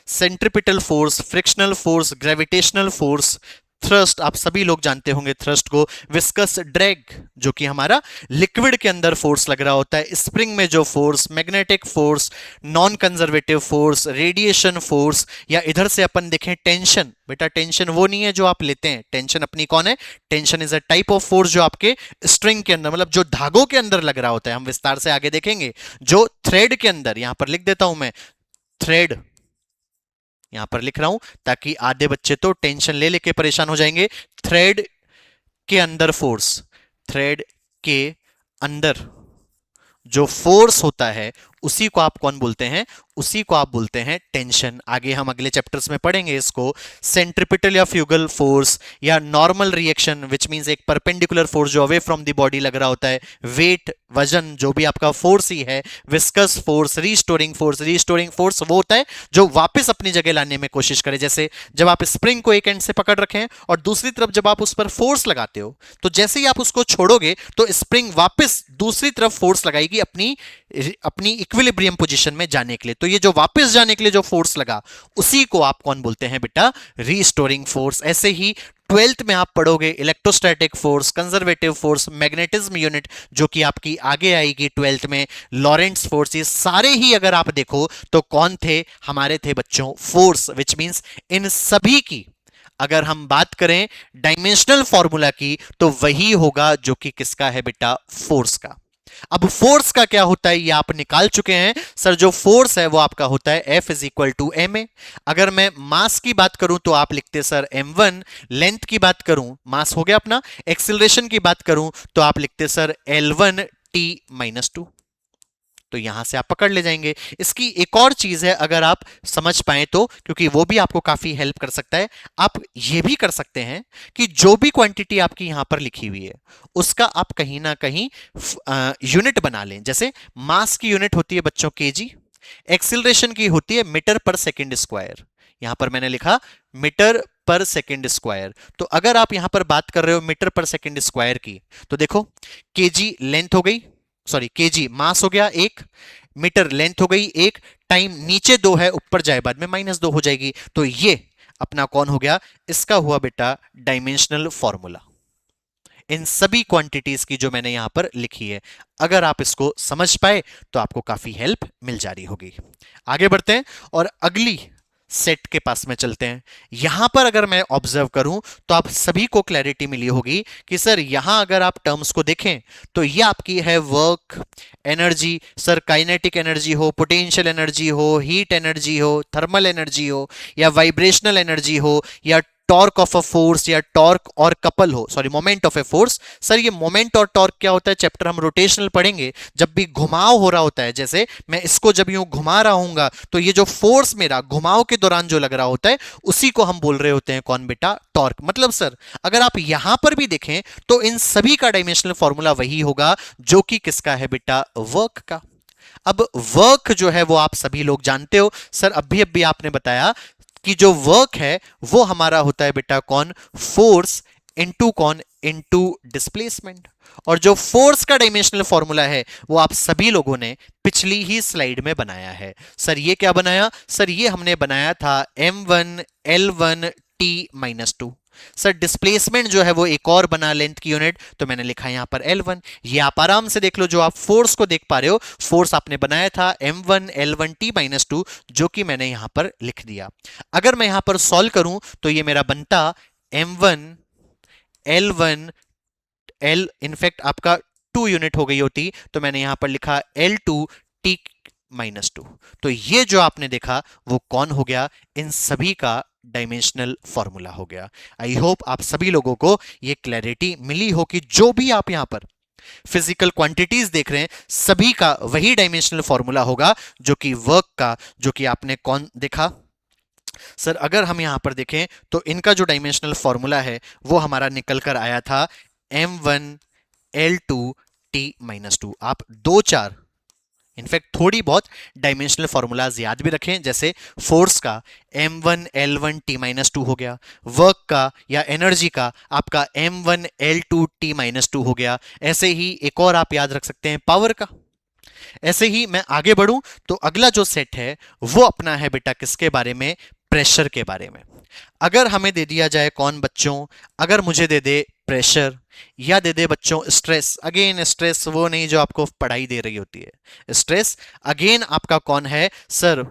centripetal force, frictional force, gravitational force, thrust, आप सभी लोग जानते होंगे थ्रस्ट को, विस्कस ड्रैग जो कि हमारा लिक्विड के अंदर फोर्स लग रहा होता है, स्प्रिंग में जो force, magnetic force, non conservative force, radiation force, या इधर से अपन देखें टेंशन। बेटा टेंशन वो नहीं है जो आप लेते हैं, टेंशन अपनी कौन है, tension is a type of force जो आपके स्ट्रिंग के अंदर, मतलब जो धागों के अंदर लग रहा होता है। हम विस्तार से आगे देखेंगे। जो थ्रेड के अंदर, यहां पर लिख देता हूं मैं, थ्रेड यहां पर लिख रहा हूं ताकि आधे बच्चे तो टेंशन ले लेके परेशान हो जाएंगे। थ्रेड के अंदर फोर्स, थ्रेड के अंदर जो फोर्स होता है उसी को आप कौन बोलते हैं, उसी को आप बोलते हैं टेंशन। आगे हम अगले चैप्टर्स में पढ़ेंगे इसको। सेंट्रिपिटल या फ्यूगल फोर्स या नॉर्मल रिएक्शन विच मींस एक परपेंडिकुलर फोर्स जो अवे फ्रॉम द बॉडी लग रहा होता है, वेट वजन जो भी आपका फोर्स ही है, viscous force, restoring force, restoring force वो होता है जो वापस अपनी जगह लाने में कोशिश करे। जैसे जब आप स्प्रिंग को एक एंड से पकड़ रखें और दूसरी तरफ जब आप उस पर फोर्स लगाते हो तो जैसे ही आप उसको छोड़ोगे तो स्प्रिंग वापस दूसरी तरफ फोर्स लगाएगी अपनी अपनी इक्विलिब्रियम पोजीशन में जाने के लिए। तो ये जो वापस जाने के लिए जो फोर्स लगा उसी को आप कौन बोलते हैं बेटा, रीस्टोरिंग फोर्स। ऐसे ही 12th में आप पढ़ोगे electrostatic force, conservative force, magnetism unit जो कि आपकी आगे आएगी 12th में, लॉरेंट्स फोर्स। ये सारे ही अगर आप देखो तो कौन थे, हमारे थे बच्चों फोर्स, विच मींस इन सभी की अगर हम बात करें डायमेंशनल फॉर्मूला की तो वही होगा जो कि किसका है बेटा, फोर्स का। अब फोर्स का क्या होता है ये आप निकाल चुके हैं सर। जो फोर्स है वो आपका होता है F is equal to ma। अगर मैं मास की बात करूं तो आप लिखते सर m1, लेंथ की बात करूं मास हो गया अपना, एक्सिलरेशन की बात करूं तो आप लिखते सर l1 t-2। तो यहां से आप पकड़ ले जाएंगे। इसकी एक और चीज है अगर आप समझ पाए तो, क्योंकि वो भी आपको काफी हेल्प कर सकता है, आप ये भी कर सकते हैं कि जो भी क्वांटिटी आपकी यहां पर लिखी हुई है उसका आप कहीं ना कहीं यूनिट बना लें। जैसे मास की यूनिट होती है बच्चों केजी, एक्सिलरेशन की होती है मीटर पर सेकेंड स्क्वायर। यहां पर मैंने लिखा मीटर पर सेकेंड स्क्वायर। तो अगर आप यहां पर बात कर रहे हो मीटर पर सेकेंड स्क्वायर की तो देखो केजी लेंथ हो गई, सॉरी केजी मास हो गया 1, मीटर लेंथ हो गई 1, टाइम नीचे 2 है ऊपर जाए बाद में -2 हो जाएगी। तो ये अपना कौन हो गया, इसका हुआ बेटा डायमेंशनल फॉर्मूला। इन सभी क्वांटिटीज की जो मैंने यहां पर लिखी है, अगर आप इसको समझ पाए तो आपको काफी हेल्प मिल जा रही होगी। आगे बढ़ते हैं और अगली सेट के पास में चलते हैं। यहां पर अगर मैं ऑब्जर्व करूं तो आप सभी को क्लैरिटी मिली होगी कि सर यहां अगर आप टर्म्स को देखें तो ये आपकी है work, energy, sir kinetic energy हो, पोटेंशियल एनर्जी हो, हीट एनर्जी हो, थर्मल एनर्जी हो, या वाइब्रेशनल एनर्जी हो, या टॉर्क ऑफ अ फोर्स, या टॉर्क और कपल हो, sorry moment of a force. Sir ये मोमेंट और टॉर्क क्या होता है चैप्टर हम रोटेशनल पढ़ेंगे। जब भी घुमाव हो रहा होता है, जैसे मैं इसको जब यूं घुमा रहा हूंगा तो ये जो फोर्स मेरा घुमाव के दौरान जो लग रहा होता है उसी को हम बोल रहे होते हैं कौन बेटा, टॉर्क। मतलब सर अगर आप यहां पर भी देखें तो इन सभी का डायमेंशनल फॉर्मूला वही होगा जो कि किसका है बेटा, वर्क का। अब वर्क जो है वो आप सभी लोग जानते हो सर, अभी आपने बताया कि जो वर्क है वो हमारा होता है बेटा कौन, फोर्स इनटू कौन, इनटू डिस्प्लेसमेंट। और जो फोर्स का डायमेंशनल फॉर्मूला है वो आप सभी लोगों ने पिछली ही स्लाइड में बनाया है। सर ये क्या बनाया? सर ये हमने बनाया था m1 L1 T-2। Sir displacement जो है वो एक और बना लेंथ की यूनिट, तो मैंने लिखा यहां पर L1। ये आप आराम से देख लो, जो आप फोर्स को देख पा रहे हो, फोर्स आपने बनाया था m1 L1 T-2, जो कि मैंने यहां पर लिख दिया। अगर मैं यहां पर सॉल्व करूं तो ये मेरा बनता m1 L1 L, इनफैक्ट आपका 2 यूनिट हो गई होती, तो मैंने यहां पर लिखा L2 T-2। तो ये जो आपने देखा वो कौन हो गया? इन सभी का डायमेंशनल फॉर्मूला हो गया। आई होप आप सभी लोगों को ये क्लैरिटी मिली हो कि जो भी आप यहां पर फिजिकल क्वांटिटीज देख रहे हैं सभी का वही डायमेंशनल फॉर्मूला होगा जो कि वर्क का, जो कि आपने कौन देखा? सर अगर हम यहां पर देखें तो इनका जो डायमेंशनल फॉर्मूला है वो हमारा निकल कर आया था m1 L2 T-2। आप दो चार इनफैक्ट थोड़ी बहुत डायमेंशनल फॉर्मूलाज याद भी रखें, जैसे फोर्स का m1 L1 T-2 हो गया, वर्क का या एनर्जी का आपका m1 L2 T-2 हो गया। ऐसे ही एक और आप याद रख सकते हैं पावर का। ऐसे ही मैं आगे बढ़ूं तो अगला जो सेट है वो अपना है बेटा किसके बारे में? प्रेशर के बारे में। अगर हमें दे दिया जाए कौन बच्चों, अगर मुझे दे दे प्रेशर या दे दे बच्चों स्ट्रेस, अगेन स्ट्रेस वो नहीं जो आपको पढ़ाई दे रही होती है, स्ट्रेस अगेन आपका कौन है? सर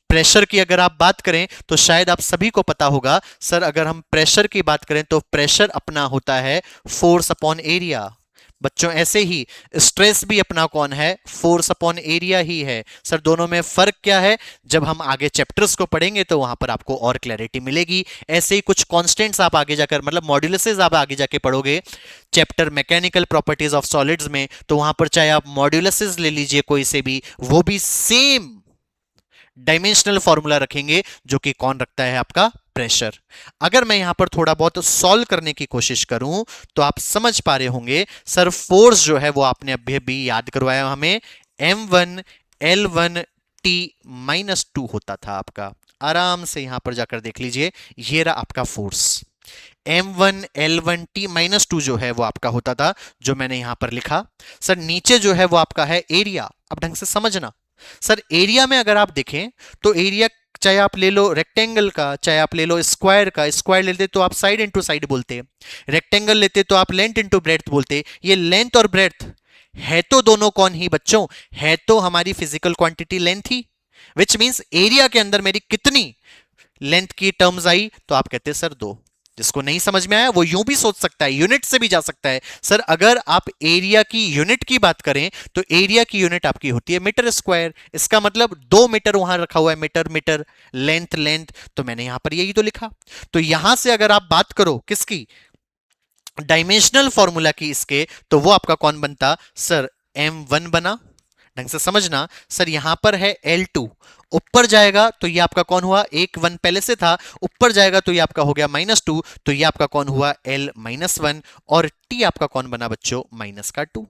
प्रेशर की अगर आप बात करें तो शायद आप सभी को पता होगा सर, अगर हम प्रेशर की बात करें तो प्रेशर अपना होता है फोर्स अपॉन एरिया। बच्चों ऐसे ही स्ट्रेस भी अपना कौन है? फोर्स अपॉन एरिया ही है। सर दोनों में फर्क क्या है? जब हम आगे चैप्टर्स को पढ़ेंगे तो वहां पर आपको और क्लैरिटी मिलेगी। ऐसे ही कुछ कांस्टेंट्स आप आगे जाकर मतलब मॉड्यूलसेस आप आगे जाके पढ़ोगे chapter mechanical properties of solids में, तो वहां पर चाहे आप मॉड्यूलसेस ले लीजिए कोई से भी, वो भी सेम डायमेंशनल फॉर्मूला रखेंगे जो कि कौन रखता है? आपका प्रेशर। अगर मैं यहां पर थोड़ा बहुत सॉल्व करने की कोशिश करूं तो आप समझ पा रहे होंगे सर, फोर्स जो है वो आपने अभी अभी याद करवाया हमें, m1 L1 T-2 होता था आपका। आराम से यहां पर जाकर देख लीजिए, ये रहा आपका फोर्स। m1 L1 T-2 जो है वो आपका होता था, जो मैंने यहां पर लिखा। सर नीचे जो है वो आपका है एरिया। अब ढंग से समझना सर, एरिया में अगर आप देखें तो एरिया चाहे आप ले लो रेक्टेंगल का, चाहे आप ले लो स्क्वायर का, स्क्वायर लेते तो आप साइड इंटू साइड बोलते, रेक्टेंगल लेते तो आप लेंथ इंटू ब्रेड्थ बोलते। ये लेंथ और ब्रेड्थ है तो दोनों कौन ही बच्चों? है तो हमारी physical quantity length he, which means area के अंदर मेरी कितनी लेंथ की टर्म्स आई? तो आप कहते हैं सर दो। जिसको नहीं समझ में आया वो यूं भी सोच सकता है, यूनिट से भी जा सकता है। सर अगर आप एरिया की यूनिट की बात करें तो एरिया की यूनिट आपकी होती है मीटर स्क्वायर। इसका मतलब 2 मीटर वहां रखा हुआ है, मीटर मीटर, लेंथ लेंथ, तो मैंने यहां पर यही तो लिखा। तो यहां से अगर आप बात करो किसकी? डायमेंशनल फॉर्मूला की इसके, तो वो आपका कौन बनता? सर m1 बना। ढंग से समझना सर, यहां पर है L2, ऊपर जाएगा तो ये आपका कौन हुआ? एक वन पहले से था, ऊपर जाएगा तो ये आपका हो गया -2, तो ये आपका कौन हुआ? L-1। और T आपका कौन बना बच्चों? -2।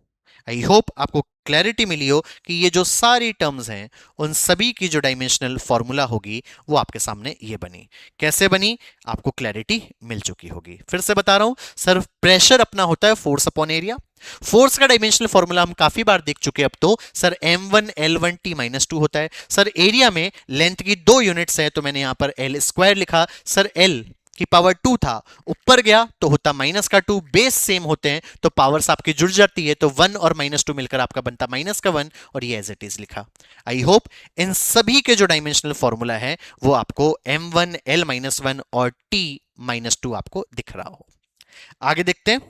आई होप आपको क्लैरिटी मिली हो कि ये जो सारी टर्म्स हैं उन सभी की जो डायमेंशनल फॉर्मूला होगी वो आपके सामने ये बनी। कैसे बनी आपको क्लैरिटी मिल चुकी होगी। फिर से बता रहा हूं सर, प्रेशर अपना होता है फोर्स अपॉन एरिया। फोर्स का डायमेंशनल फॉर्मूला हम काफी बार देख चुके हैं अब तो। सर m1 L1 T-2 होता है। सर एरिया में लेंथ की 2 यूनिट्स है तो मैंने यहां पर L स्क्वायर लिखा। सर L की पावर 2 था, ऊपर गया तो होता -2, बेस सेम होते हैं तो पावर्स आपकी जुड़ जाती है, तो 1 और -2 मिलकर आपका बनता -1, और ये एज इट इज लिखा। आई होप इन सभी के जो डायमेंशनल फॉर्मूला है वो आपको m1 L-1 और T-2 आपको दिख रहा हो। आगे देखते हैं।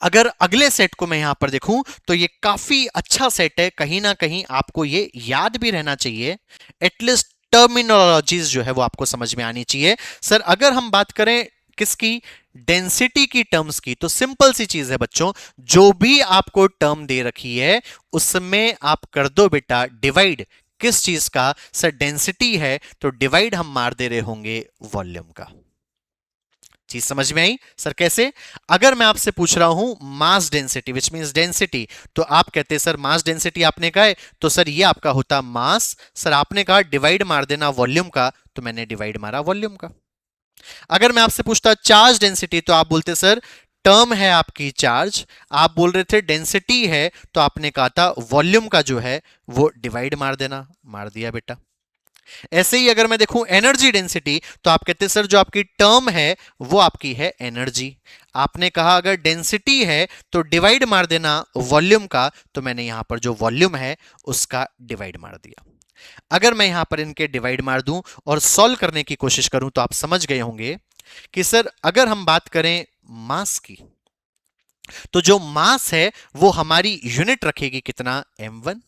अगर अगले सेट को मैं यहां पर देखूं तो ये काफी अच्छा सेट है, कहीं ना कहीं आपको ये याद भी रहना चाहिए, एटलीस्ट टर्मिनोलॉजीज जो है वो आपको समझ में आनी चाहिए। सर अगर हम बात करें किसकी? डेंसिटी की टर्म्स की, तो सिंपल सी चीज है बच्चों, जो भी आपको टर्म दे रखी है उसमें आप कर दो बेटा डिवाइड। किस चीज का? सर डेंसिटी है तो डिवाइड हम मार दे रहे होंगे वॉल्यूम का। चीज समझ में आई? सर कैसे? अगर मैं आपसे पूछ रहा हूं mass density which means density, तो आप कहते हैं सर मास डेंसिटी आपने कहा है तो सर ये आपका होता मास। सर आपने कहा डिवाइड मार देना वॉल्यूम का, तो मैंने डिवाइड मारा वॉल्यूम का। अगर मैं आपसे पूछता चार्ज डेंसिटी तो आप बोलते सर टर्म है आपकी चार्ज, आप बोल रहे थे डेंसिटी है, तो आपने कहा था वॉल्यूम का जो है वो डिवाइड मार देना, मार दिया बेटा। ऐसे ही अगर मैं देखूं एनर्जी डेंसिटी तो आप कहते सर जो आपकी टर्म है वो आपकी है एनर्जी, आपने कहा अगर डेंसिटी है तो डिवाइड मार देना वॉल्यूम का, तो मैंने यहां पर जो वॉल्यूम है उसका डिवाइड मार दिया। अगर मैं यहां पर इनके डिवाइड मार दूं और सॉल्व करने की कोशिश करूं तो आप समझ गए होंगे कि सर अगर हम बात करें मास की, तो जो मास है वो हमारी यूनिट रखेगी कितना, m1।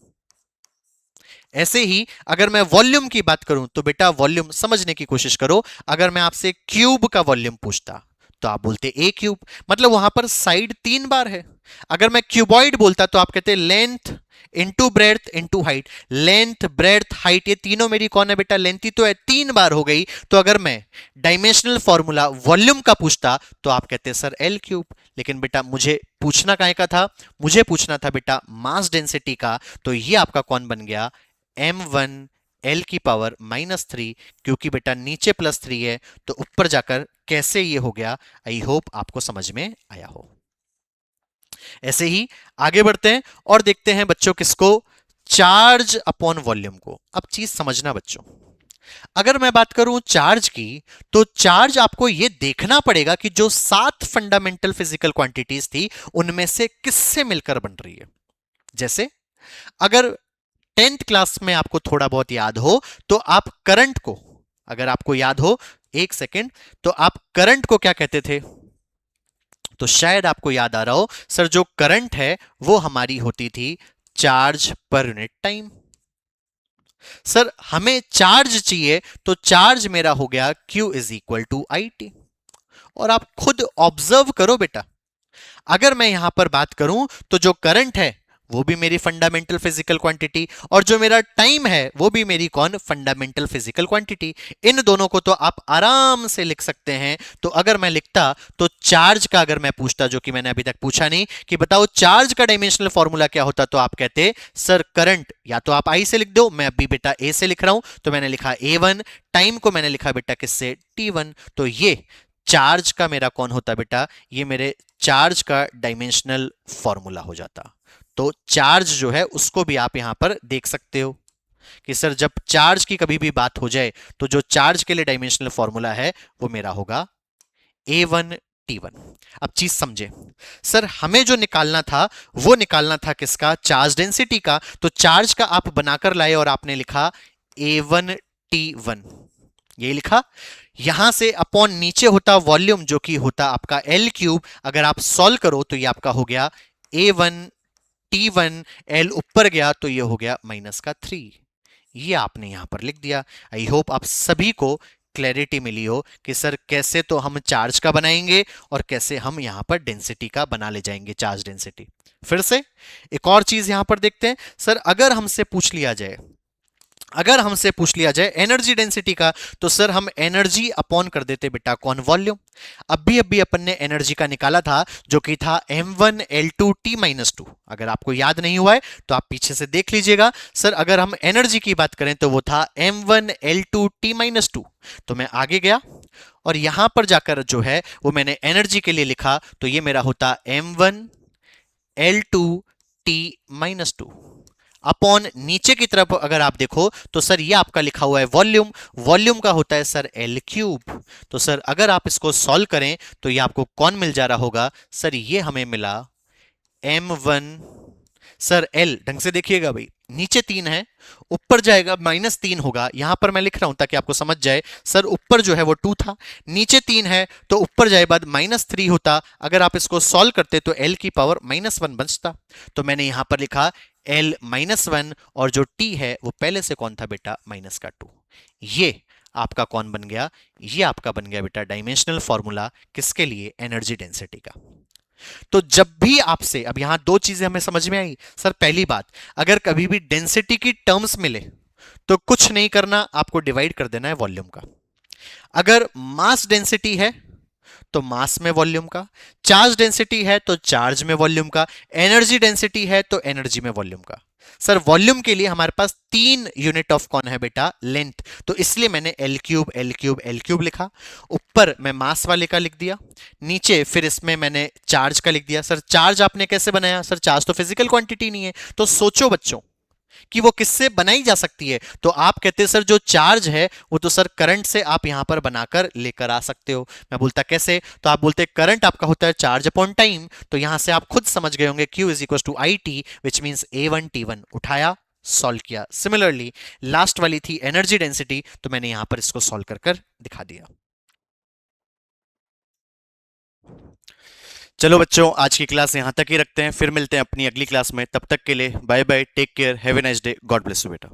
ऐसे ही अगर मैं वॉल्यूम की बात करूं तो बेटा वॉल्यूम समझने की कोशिश करो, अगर मैं आपसे क्यूब का वॉल्यूम पूछता तो आप बोलते ए क्यूब, मतलब वहां पर साइड 3 बार है। अगर मैं क्यूबॉइड बोलता तो आप कहते length into breadth into height, length breadth height ये तीनों मेरी कौन है बेटा, लेंथ ही तो है, 3 बार हो गई। तो अगर मैं डायमेंशनल फॉर्मूला वॉल्यूम का पूछता तो आप कहते सर एल क्यूब, लेकिन बेटा मुझे पूछना काहे का था, मुझे पूछना था बेटा मास डेंसिटी का, तो ये आपका कौन बन गया, m1 l की पावर -3, क्योंकि बेटा नीचे +3 है तो ऊपर जाकर कैसे ये हो गया। आई होप आपको समझ में आया हो। ऐसे ही आगे बढ़ते हैं और देखते हैं बच्चों किसको, चार्ज अपॉन वॉल्यूम को। अब चीज समझना बच्चों, अगर मैं बात करूं चार्ज की, तो चार्ज आपको यह देखना पड़ेगा कि जो 7 फंडामेंटल फिजिकल क्वांटिटीज थी उनमें से किससे मिलकर बन रही है। जैसे अगर 10th क्लास में आपको थोड़ा बहुत याद हो तो आप करंट को, अगर आपको याद हो, एक सेकेंड, तो आप करंट को क्या कहते थे, तो शायद आपको याद आ रहा हो सर जो करंट है वो हमारी होती थी चार्ज पर यूनिट टाइम। सर हमें चार्ज चाहिए तो चार्ज मेरा हो गया Q is equal to I T. और आप खुद ऑब्जर्व करो बेटा, अगर मैं यहां पर बात करूं तो जो करंट है वो भी मेरी फंडामेंटल फिजिकल क्वांटिटी, और जो मेरा टाइम है वो भी मेरी कौन, फंडामेंटल फिजिकल क्वांटिटी। इन दोनों को तो आप आराम से लिख सकते हैं। तो अगर मैं लिखता तो चार्ज का, अगर मैं पूछता, जो कि मैंने अभी तक पूछा नहीं, कि बताओ चार्ज का डायमेंशनल फॉर्मूला क्या होता, तो आप कहते सर करंट या तो आप आई से लिख दो, मैं अभी बेटा ए से लिख रहा हूं तो मैंने लिखा A1, टाइम को मैंने लिखा बेटा किससे, T1। तो ये चार्ज का मेरा कौन होता बेटा, ये मेरे चार्ज का डायमेंशनल फॉर्मूला हो जाता। तो चार्ज जो है उसको भी आप यहां पर देख सकते हो कि सर जब चार्ज की कभी भी बात हो जाए तो जो चार्ज के लिए डायमेंशनल फॉर्मूला है वो मेरा होगा A1 T1। अब चीज समझे, सर हमें जो निकालना था वो निकालना था किसका, चार्ज डेंसिटी का। तो चार्ज का आप बनाकर लाए और आपने लिखा A1 T1, ये लिखा। यहां से अपॉन नीचे होता वॉल्यूम जो कि होता आपका L क्यूब, अगर आप सॉल्व करो तो ये आपका हो गया A1 T1, L ऊपर गया तो ये हो गया -3। ये आपने यहां पर लिख दिया। आई होप आप सभी को क्लैरिटी मिली हो कि सर कैसे तो हम चार्ज का बनाएंगे और कैसे हम यहां पर डेंसिटी का बना ले जाएंगे, चार्ज डेंसिटी। फिर से एक और चीज यहां पर देखते हैं, सर अगर हमसे पूछ लिया जाए, अगर हमसे पूछ लिया जाए एनर्जी डेंसिटी का, तो सर हम एनर्जी अपॉन कर देते बेटा कौन, वॉल्यूम। अभी अपन ने एनर्जी का निकाला था जो कि था m1l2t-2। अगर आपको याद नहीं हुआ है तो आप पीछे से देख लीजिएगा। सर अगर हम एनर्जी की बात करें तो वो था m1l2t-2। तो मैं आगे गया और यहां पर जाकर जो है वो मैंने एनर्जी के लिए लिखा, तो ये मेरा होता m1l2t-2 अपॉन नीचे की तरफ अगर आप देखो तो सर ये आपका लिखा हुआ है वॉल्यूम, वॉल्यूम का होता है सर L क्यूब। तो सर अगर आप इसको सॉल्व करें तो ये आपको कौन मिल जा रहा होगा, सर ये हमें मिला m1, सर L ढंग से देखिएगा भाई, नीचे 3 है, ऊपर जाएगा -3 होगा। यहां पर मैं लिख रहा हूं ताकि आपको समझ जाए, सर ऊपर जो है वो 2 था, नीचे 3 है तो ऊपर जाए बाद -3 होता। अगर आप इसको सॉल्व करते तो L की पावर -1 बचता। तो मैंने यहां पर लिखा L -1 और जो T है वो पहले से कौन था बेटा, -2। ये आपका कौन बन गया, ये आपका बन गया बेटा डायमेंशनल फॉर्मूला, किसके लिए, एनर्जी डेंसिटी का। तो जब भी आपसे, अब यहां दो चीजें हमें समझ में आई। सर पहली बात, अगर कभी भी डेंसिटी की टर्म्स मिले तो कुछ नहीं करना, आपको डिवाइड कर देना है वॉल्यूम का। अगर मास डेंसिटी है तो मास में वॉल्यूम का, चार्ज डेंसिटी है तो चार्ज में वॉल्यूम का, एनर्जी डेंसिटी है तो एनर्जी में वॉल्यूम का। सर वॉल्यूम के लिए हमारे पास 3 यूनिट ऑफ कौन है बेटा, लेंथ, तो इसलिए मैंने L cube L cube L cube लिखा। ऊपर मैं मास वाले का लिख दिया, नीचे फिर इसमें मैंने चार्ज का लिख दिया। सर चार्ज आपने कैसे बनाया, सर चार्ज तो फिजिकल क्वांटिटी नहीं है, तो सोचो बच्चों कि वो किससे बनाई जा सकती है। तो आप कहते हैं सर जो चार्ज है वो तो सर करंट से आप यहां पर बनाकर लेकर आ सकते हो। मैं बोलता कैसे, तो आप बोलते करंट आपका होता है चार्ज अपॉन टाइम, तो यहां से आप खुद समझ गए होंगे Q is equal to I T, which mean A1T1। उठाया, सॉल्व किया। सिमिलरली लास्ट वाली थी एनर्जी डेंसिटी, तो मैंने यहां पर इसको सॉल्व कर कर दिखा दिया। चलो बच्चों, आज की क्लास यहां तक ही रखते हैं, फिर मिलते हैं अपनी अगली क्लास में। तब तक के लिए bye bye, take care, have a nice day, God bless you बेटा।